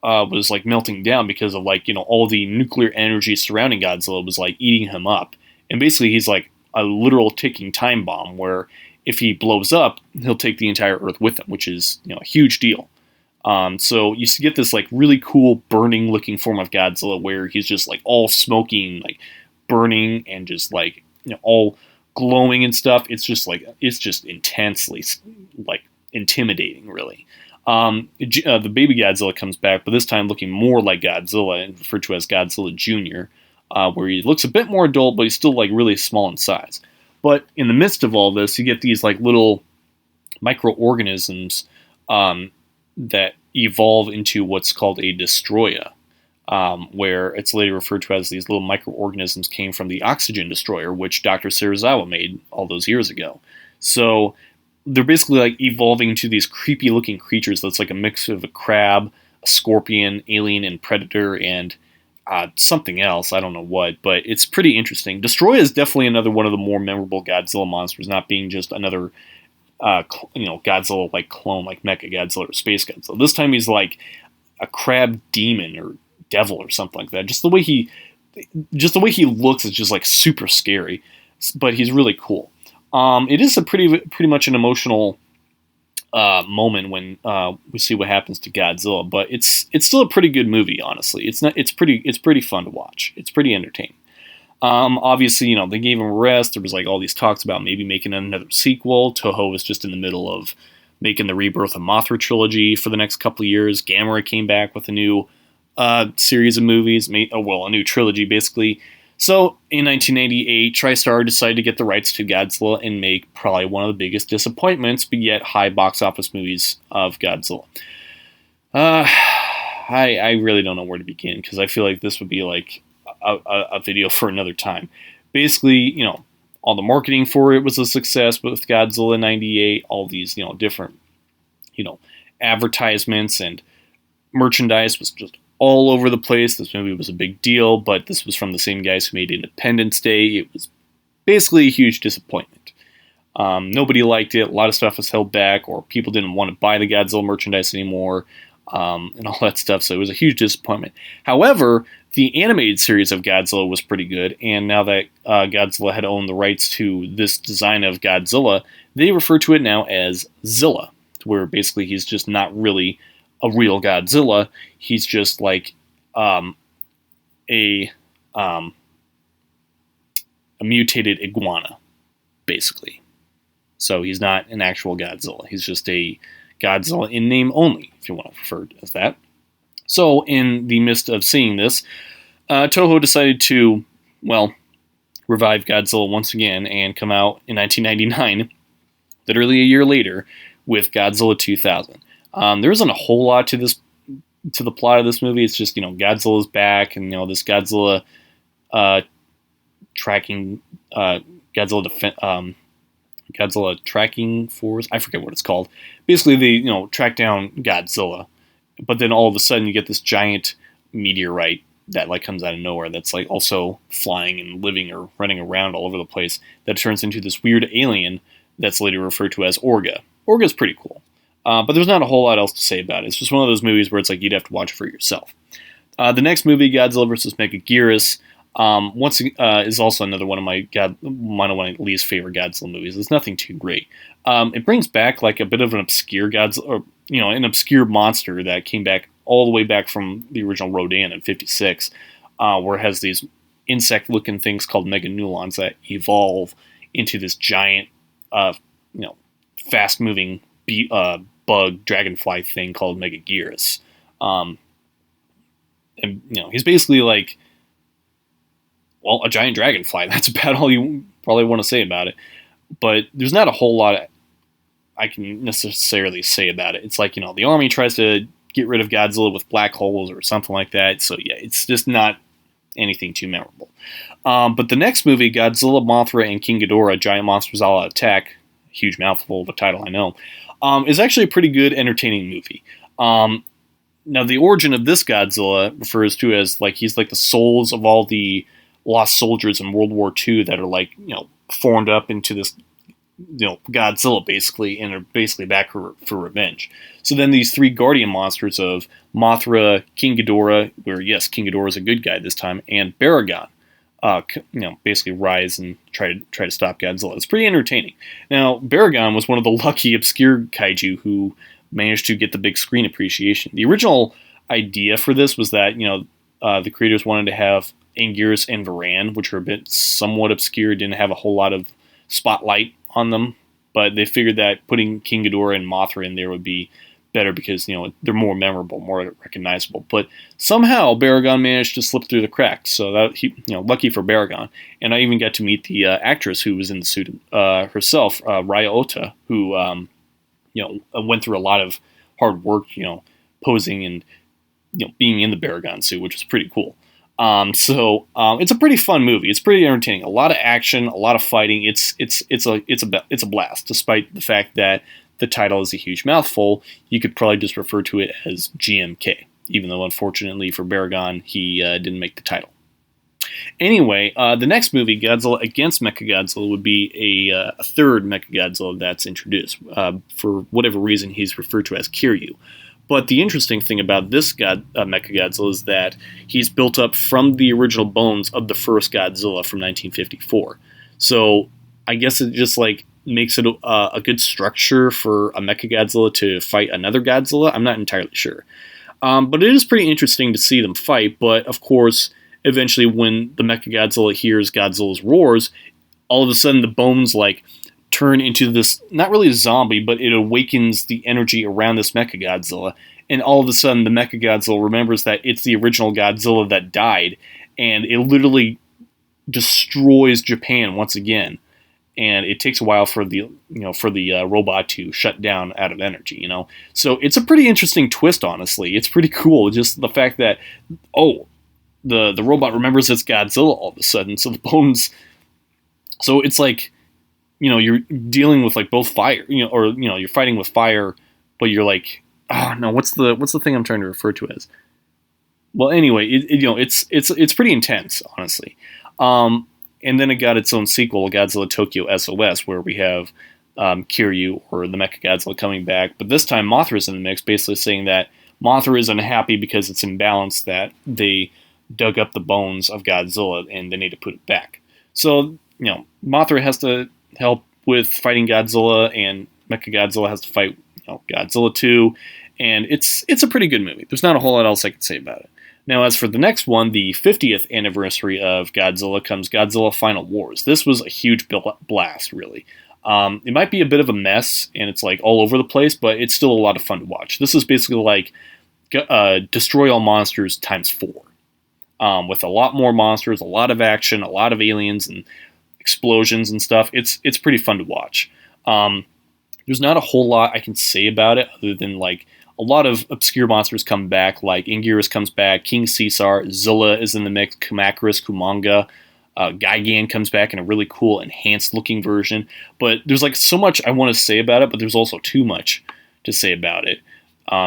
was like melting down because of all the nuclear energy surrounding Godzilla was like eating him up, and basically he's like a literal ticking time bomb where if he blows up, he'll take the entire Earth with him, which is a huge deal. So you get this like really cool burning looking form of Godzilla where he's just like all smoky and like burning and just like all glowing and stuff. It's just intensely like intimidating, really. The baby Godzilla comes back, but this time looking more like Godzilla, and referred to as Godzilla Jr., where he looks a bit more adult, but he's still like really small in size. But in the midst of all this, you get these like little microorganisms that evolve into what's called a destroyer, where it's later referred to as these little microorganisms came from the oxygen destroyer, which Dr. Serizawa made all those years ago. So they're basically like evolving into these creepy looking creatures that's like a mix of a crab, a scorpion, alien, and predator, and something else. I don't know what, but it's pretty interesting. Destroyer is definitely another one of the more memorable Godzilla monsters, not being just another Godzilla like clone like Mecha Godzilla or Space Godzilla. This time he's like a crab demon or devil or something like that. Just the way he looks is just like super scary, but he's really cool. It is a pretty much an emotional moment when we see what happens to Godzilla, but it's still a pretty good movie. Honestly, it's pretty fun to watch. It's pretty entertaining. Obviously, they gave him a rest. There was like all these talks about maybe making another sequel. Toho was just in the middle of making the Rebirth of Mothra trilogy for the next couple of years. Gamera came back with a new series of movies, a new trilogy basically. So in 1988, TriStar decided to get the rights to Godzilla and make probably one of the biggest disappointments, but yet high box office movies of Godzilla. I really don't know where to begin, because I feel like this would be like a video for another time. Basically, all the marketing for it was a success with Godzilla 98, all these, different, advertisements and merchandise was just all over the place. This movie was a big deal, but this was from the same guys who made Independence Day. It was basically a huge disappointment. Nobody liked it. A lot of stuff was held back, or people didn't want to buy the Godzilla merchandise anymore, and all that stuff, so it was a huge disappointment. However, the animated series of Godzilla was pretty good, and now that Godzilla had owned the rights to this design of Godzilla, they refer to it now as Zilla, where basically he's just not really a real Godzilla. He's just like a mutated iguana, basically. So he's not an actual Godzilla. He's just a Godzilla in name only, if you want to refer to it as that. So in the midst of seeing this, Toho decided to, revive Godzilla once again and come out in 1999, literally a year later, with Godzilla 2000. There isn't a whole lot to the plot of this movie. It's just, Godzilla's back, and, this Godzilla tracking, Godzilla tracking force. I forget what it's called. Basically, they, track down Godzilla, but then all of a sudden you get this giant meteorite that like comes out of nowhere that's like also flying and living or running around all over the place, that turns into this weird alien that's later referred to as Orga. Orga's pretty cool. But there's not a whole lot else to say about it. It's just one of those movies where it's like you'd have to watch it for yourself. The next movie, Godzilla vs. Megaguirus, is also another one of my least favorite Godzilla movies. It's nothing too great. It brings back like a bit of an obscure Godzilla, or an obscure monster that came back all the way back from the original Rodan in '56, where it has these insect-looking things called meganulons that evolve into this giant, fast-moving bug dragonfly thing called Megaguirus. And he's basically like, well, a giant dragonfly. That's about all you probably want to say about it. But there's not a whole lot I can necessarily say about it. It's like, the army tries to get rid of Godzilla with black holes or something like that. So yeah, it's just not anything too memorable. But the next movie, Godzilla, Mothra, and King Ghidorah, Giant Monsters All Out Attack, huge mouthful of a title, I know, is actually a pretty good, entertaining movie. Now, the origin of this Godzilla refers to as, like, he's like the souls of all the lost soldiers in World War II that are, like, formed up into this, Godzilla, basically, and are basically back for revenge. So then these three guardian monsters of Mothra, King Ghidorah, where, yes, King Ghidorah is a good guy this time, and Baragon, basically rise and try to stop Godzilla. It's pretty entertaining. Now, Baragon was one of the lucky, obscure kaiju who managed to get the big screen appreciation. The original idea for this was that, the creators wanted to have Anguirus and Varan, which were a bit somewhat obscure, didn't have a whole lot of spotlight on them, but they figured that putting King Ghidorah and Mothra in there would be better because, they're more memorable, more recognizable. But somehow Baragon managed to slip through the cracks, so that lucky for Baragon. And I even got to meet the actress who was in the suit herself, Raya Ota, who went through a lot of hard work, posing and being in the Baragon suit, which was pretty cool. So it's a pretty fun movie. It's pretty entertaining. A lot of action, a lot of fighting. It's a blast. Despite the fact that the title is a huge mouthful, you could probably just refer to it as GMK. Even though, unfortunately for Baragon, he didn't make the title. Anyway, the next movie, Godzilla against Mechagodzilla, would be a third Mechagodzilla that's introduced. For whatever reason, he's referred to as Kiryu. But the interesting thing about this Mechagodzilla is that he's built up from the original bones of the first Godzilla from 1954. So I guess it just makes it a good structure for a Mechagodzilla to fight another Godzilla. I'm not entirely sure. But it is pretty interesting to see them fight. But of course, eventually when the Mechagodzilla hears Godzilla's roars, all of a sudden the bones turn into this, not really a zombie, but it awakens the energy around this Mechagodzilla, and all of a sudden the Mechagodzilla remembers that it's the original Godzilla that died, and it literally destroys Japan once again. And it takes a while for the robot to shut down out of energy, So it's a pretty interesting twist, honestly. It's pretty cool, just the fact that, the robot remembers it's Godzilla all of a sudden, so the bones, so it's like, you're dealing with both fire, or you're fighting with fire, but you're what's the thing I'm trying to refer to as? Well, anyway, it's pretty intense, honestly. And then it got its own sequel, Godzilla Tokyo SOS, where we have Kiryu, or the Mechagodzilla, coming back. But this time Mothra's in the mix, basically saying that Mothra is unhappy because it's imbalanced, that they dug up the bones of Godzilla and they need to put it back. So, Mothra has to help with fighting Godzilla, and Mechagodzilla has to fight Godzilla 2, and it's a pretty good movie. There's not a whole lot else I can say about it. Now, as for the next one, the 50th anniversary of Godzilla, comes Godzilla Final Wars. This was a huge blast, really. It might be a bit of a mess, and it's all over the place, but it's still a lot of fun to watch. This is basically Destroy All Monsters times 4. With a lot more monsters, a lot of action, a lot of aliens, and explosions and stuff. It's pretty fun to watch. There's not a whole lot I can say about it other than a lot of obscure monsters come back, like Anguirus comes back, King Caesar, Zilla is in the mix, Kamacuras, Kumanga, Gigan comes back in a really cool enhanced looking version. But there's so much I want to say about it, but there's also too much to say about it.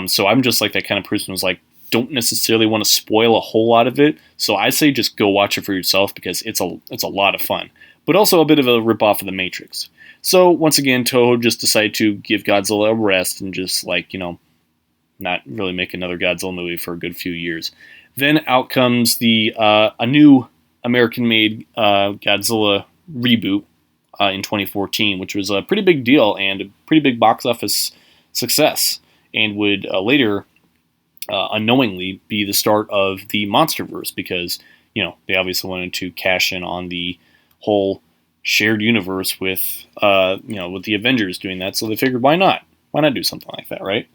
So I'm just that kind of person who's don't necessarily want to spoil a whole lot of it. So I say just go watch it for yourself because it's a lot of fun. But also a bit of a ripoff of The Matrix. So once again, Toho just decided to give Godzilla a rest and just like, not really make another Godzilla movie for a good few years. Then out comes a new American-made Godzilla reboot in 2014, which was a pretty big deal and a pretty big box office success, and would later unknowingly be the start of the MonsterVerse because they obviously wanted to cash in on the whole shared universe with with the Avengers doing that. So they figured, why not? Why not do something like that, right?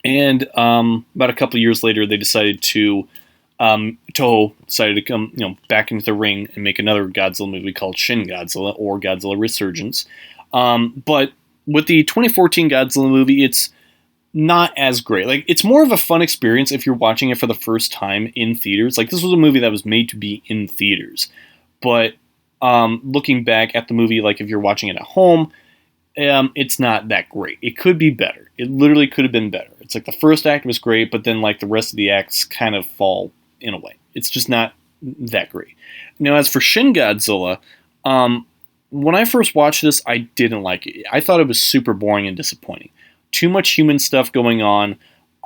And about a couple of years later, they decided to Toho decided to come back into the ring and make another Godzilla movie called Shin Godzilla or Godzilla Resurgence. But with the 2014 Godzilla movie, it's not as great. Like, it's more of a fun experience if you're watching it for the first time in theaters. Like, this was a movie that was made to be in theaters. But looking back at the movie, like if you're watching it at home, it's not that great. It could be better. It literally could have been better. It's like the first act was great, but then like the rest of the acts kind of fall in a way. It's just not that great. Now, as for Shin Godzilla, when I first watched this, I didn't like it. I thought it was super boring and disappointing. Too much human stuff going on.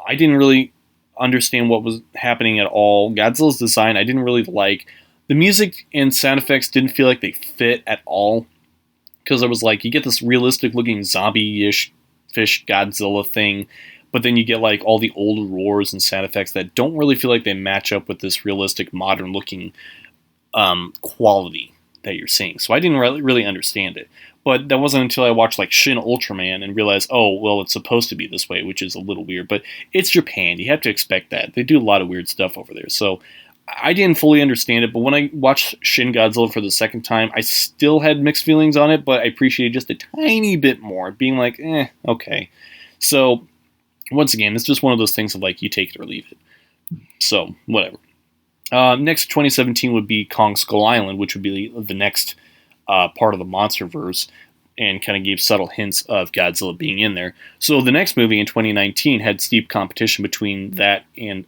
I didn't really understand what was happening at all. Godzilla's design, I didn't really like. The music and sound effects didn't feel like they fit at all. Because it was like, you get this realistic-looking zombie-ish fish Godzilla thing, but then you get like all the old roars and sound effects that don't really feel like they match up with this realistic, modern-looking quality that you're seeing. So I didn't really understand it. But that wasn't until I watched like Shin Ultraman and realized, oh, well, it's supposed to be this way, which is a little weird. But it's Japan. You have to expect that. They do a lot of weird stuff over there. So I didn't fully understand it, but when I watched Shin Godzilla for the second time, I still had mixed feelings on it, but I appreciated just a tiny bit more, being like, okay. So, once again, it's just one of those things of like, you take it or leave it. So, whatever. Next, 2017 would be Kong Skull Island, which would be the next part of the MonsterVerse, and kind of gave subtle hints of Godzilla being in there. So, the next movie in 2019 had steep competition between that and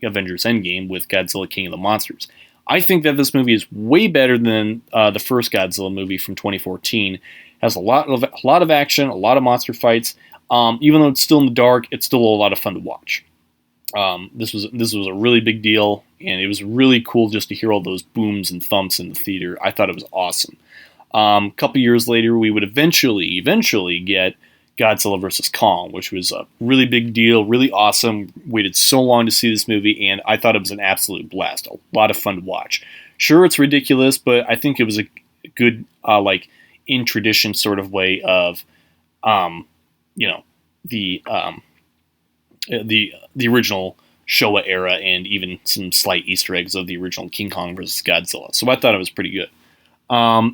Avengers Endgame with Godzilla King of the Monsters. I think that this movie is way better than the first Godzilla movie from 2014. Has a lot of action, a lot of monster fights. Even though it's still in the dark, it's still a lot of fun to watch. This was a really big deal, and it was really cool just to hear all those booms and thumps in the theater. I thought it was awesome. A couple years later, we would eventually get Godzilla vs. Kong, which was a really big deal, really awesome. Waited so long to see this movie, and I thought it was an absolute blast. A lot of fun to watch. Sure, it's ridiculous, but I think it was a good, like, in tradition sort of way of, the original Showa era, and even some slight Easter eggs of the original King Kong vs. Godzilla. So I thought it was pretty good.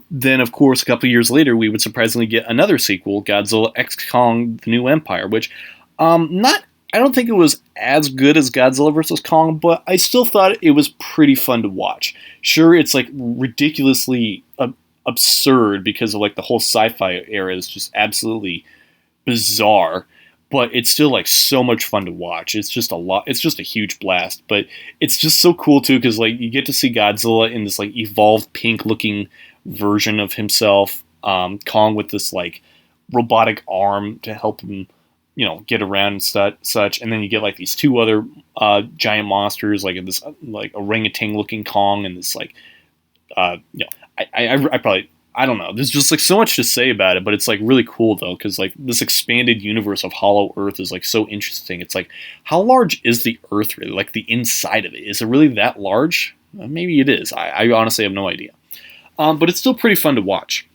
Then, of course, a couple years later, we would surprisingly get another sequel, Godzilla X Kong: The New Empire, which I don't think it was as good as Godzilla vs. Kong, but I still thought it was pretty fun to watch. Sure, it's like ridiculously absurd because of like the whole sci-fi era is just absolutely bizarre, but it's still like so much fun to watch. It's just a huge blast, but it's just so cool too because like you get to see Godzilla in this like evolved pink looking version of himself, Kong with this like robotic arm to help him get around and such, and then you get like these two other giant monsters, like this like orangutan looking Kong and this like I don't know. There's just like so much to say about it, but it's like really cool though, because like this expanded universe of Hollow Earth is like so interesting. It's like, how large is the Earth really? Like the inside of it, is it really that large? Maybe it is. I honestly have no idea. But it's still pretty fun to watch.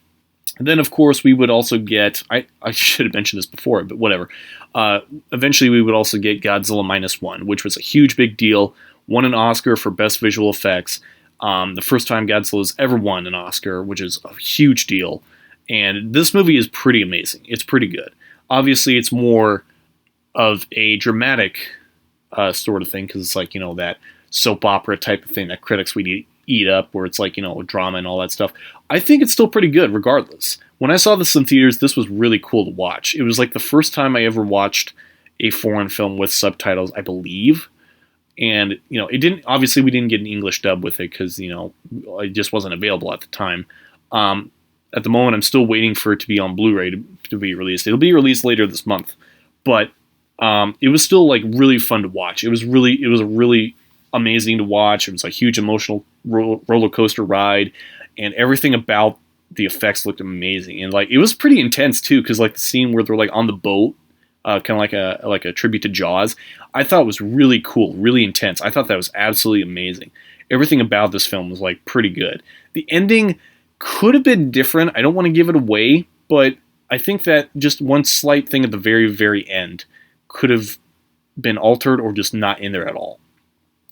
And then of course we would also get, I should have mentioned this before, but whatever. Eventually we would also get Godzilla -1, which was a huge big deal. Won an Oscar for Best Visual Effects. The first time Godzilla's ever won an Oscar, which is a huge deal. And this movie is pretty amazing. It's pretty good. Obviously, it's more of a dramatic sort of thing, because it's like, that soap opera type of thing that critics would eat up, where it's like, drama and all that stuff. I think it's still pretty good, regardless. When I saw this in theaters, this was really cool to watch. It was like the first time I ever watched a foreign film with subtitles, I believe. And, we didn't get an English dub with it because, it just wasn't available at the time. at the moment, I'm still waiting for it to be on Blu-ray to be released. It'll be released later this month, but it was still like really fun to watch. It was really amazing to watch. It was a huge emotional roller coaster ride, and everything about the effects looked amazing. And like it was pretty intense too, because like the scene where they're like on the boat, kind of like a tribute to Jaws, I thought was really cool, really intense. I thought that was absolutely amazing. Everything about this film was like pretty good. The ending could have been different. I don't want to give it away, but I think that just one slight thing at the very, very end could have been altered or just not in there at all.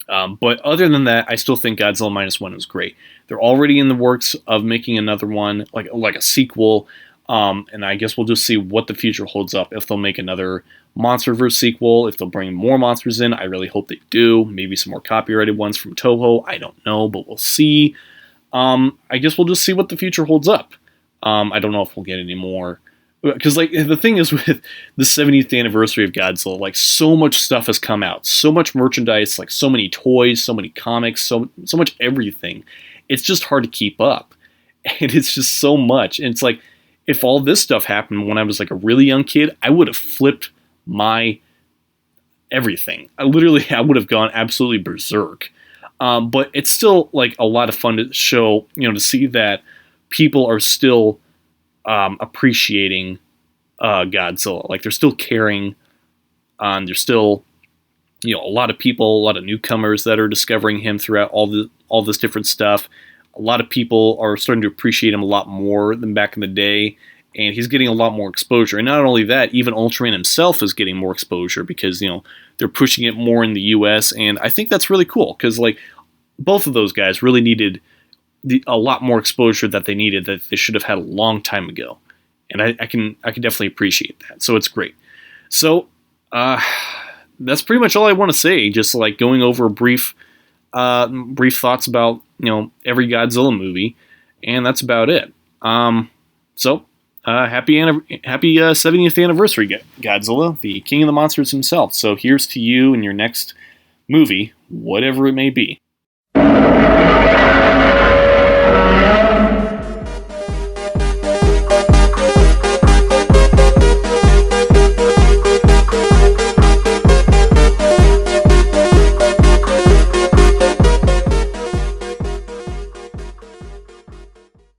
But other than that, I still think Godzilla Minus One was great. They're already in the works of making another one, like a sequel. And I guess we'll just see what the future holds up. If they'll make another MonsterVerse sequel, if they'll bring more monsters in, I really hope they do. Maybe some more copyrighted ones from Toho. I don't know, but we'll see. I guess we'll just see what the future holds up. I don't know if we'll get any more. Because like the thing is with the 70th anniversary of Godzilla, like so much stuff has come out, so much merchandise, like so many toys, so many comics, so much everything. It's just hard to keep up, and it's just so much. And it's like if all this stuff happened when I was like a really young kid, I would have flipped my everything. I would have gone absolutely berserk. But it's still like a lot of fun to show, to see that people are still appreciating Godzilla. Like they're still caring on. There's still, a lot of people, a lot of newcomers that are discovering him throughout all this different stuff. A lot of people are starting to appreciate him a lot more than back in the day, and he's getting a lot more exposure. And not only that, even Ultraman himself is getting more exposure because they're pushing it more in the U.S. And I think that's really cool because like both of those guys really needed a lot more exposure that they should have had a long time ago. And I can definitely appreciate that. So it's great. So that's pretty much all I want to say. Just like going over brief thoughts about every Godzilla movie, and that's about it. Happy 70th anniversary, Godzilla, the king of the monsters himself. So here's to you in your next movie, whatever it may be.